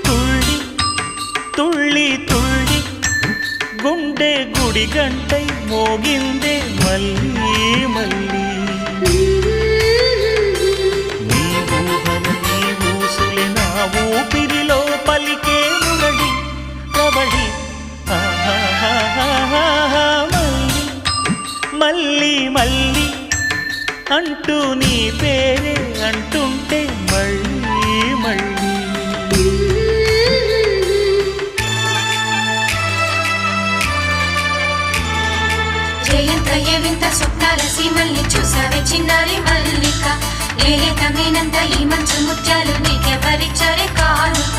తుళ్ళి తుళ్ళి తుళ్ళి గుండె గుడి గంటై మోగిందే మళ్ళీ మళ్ళీ నీ ఊహల నీ ఊసులే నా ఊపిరిలో పలికే మురళి ప్రబడి మళ్ళీ మళ్ళీ అంటూ నీ పేరే అంటుంటే మళ్ళీ మళ్ళీ వింత స్వప్నాల సీమల్ని చూసావే చిన్నారి మల్లిక లేలేతమేనంత ఈ మంచు ముత్యాలు నీకెవరిచ్చారే కానుక